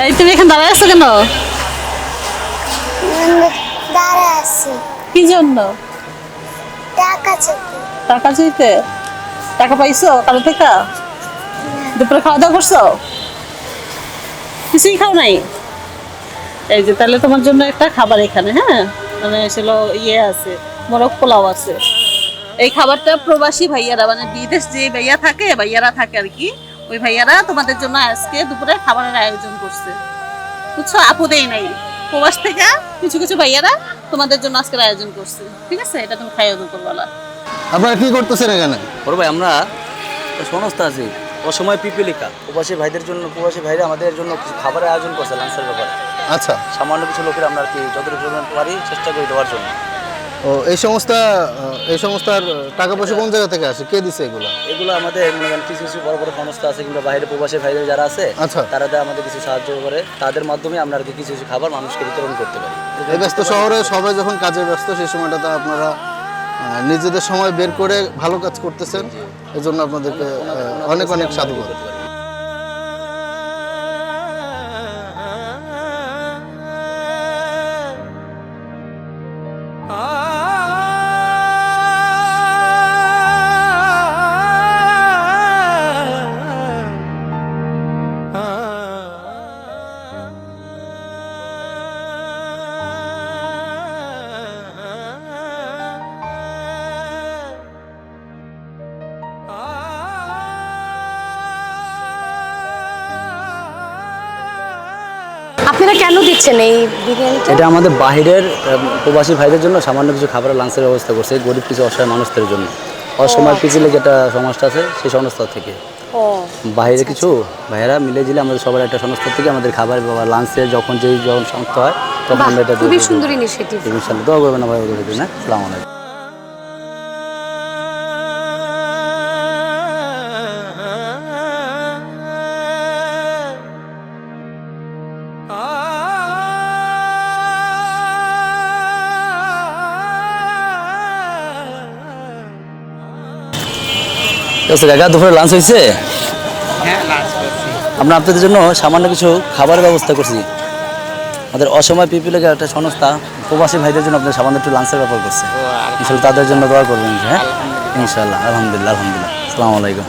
এই তুমি এখানে দাঁড়ায় আছো কেন? দাঁড়া আছি কি জন্য? টাকা চাইতে। টাকা চাইতে? টাকা পাইছো কারো থেকে? দুপুরে খাওয়া দাওয়া করছো? কিছুই খাও নাই? এই যে তাহলে তোমার জন্য একটা খাবার এখানে, হ্যাঁ, মানে ছিল ইয়ে আছে, মোরগ পোলাও আছে। এই খাবারটা প্রবাসী ভাইয়ারা, মানে বিদেশ যে ভাইয়ারা থাকে আর কি, ওই ভাইয়ারা তোমাদের জন্য আজকে দুপুরে খাবারের আয়োজন করছে, বুঝছো? আপুদেই নাই, প্রবাস থেকে কিছু কিছু ভাইয়ারা তোমাদের জন্য আজকের আয়োজন করছে, ঠিক আছে? এটা তুমি খাইও দুপুরবেলা। আপনারা কি করতেছেন এখানে? বড় ভাই, আমরা একটা সংস্থা আছি অসময় পিপিলিকা, প্রবাসী ভাইদের জন্য, প্রবাসী ভাইরা আমাদের জন্য কিছু খাবারের আয়োজন করছে, লাঞ্চের ব্যাপারে। আচ্ছা, সামান্য কিছু লোকের আমরা আর কি যতটুকু পারি চেষ্টা করি দেওয়ার জন্য। ও এই সংস্থার টাকা পয়সা কোন জায়গা থেকে আসে? কে দিছে এগুলো? এগুলো আমাদের মনে করেন কিছু কিছু বড় বড় সংস্থা আছে কিংবা বাইরে প্রবাসী ভাইদের যারা আছে, আচ্ছা। তারা আমাদের কিছু সাহায্য করে, তাদের মাধ্যমে আমরা আর কি কিছু কিছু খাবার মানুষকে বিতরণ করতে পারি। এই ব্যস্ত শহরে সবাই যখন কাজে ব্যস্ত, সেই সময়টাতে আপনারা নিজেদের সময় বের করে ভালো কাজ করতেছেন, এজন্য আপনাদেরকে অনেক অনেক সাধুবাদ। আপনারা কেন দিচ্ছেন এই বিরিয়ানিটা? এটা আমাদের বাহিরের প্রবাসী ভাইদের জন্য সামান্য কিছু খাবারের লাঞ্চের ব্যবস্থা করছে, গরিব কিছু অসহায় মানুষদের জন্য। অসময় পিছিয়ে যেটা সংস্থা আছে, সেই সংস্থা থেকে বাইরে কিছু ভাইয়েরা মিলে দিলে আমাদের সবার একটা সংস্থা থেকে আমাদের খাবার বা লাঞ্চের যখন সংস্থা হয় তখন আমরা এটা খুবই সুন্দর ইনিশিয়েটিভ। ইনশাআল্লাহ দোয়া করবেন না ভাই, ওদের জন্য। আসসালামু আলাইকুম। কাকা, দুপুরে লাঞ্চ হয়েছে? আমরা আপনাদের জন্য সামান্য কিছু খাবারের ব্যবস্থা করছি। আমাদের অসময় পিপিলিকা একটা সংস্থা প্রবাসী ভাইদের জন্য আপনাদের সামান্য একটু লাঞ্চের ব্যাপার করছে। ইনশাআল্লাহ তাদের জন্য দোয়া করবেন। হ্যাঁ, ইনশাআল্লাহ। আলহামদুলিল্লাহ, আলহামদুলিল্লাহ। আসসালামু আলাইকুম।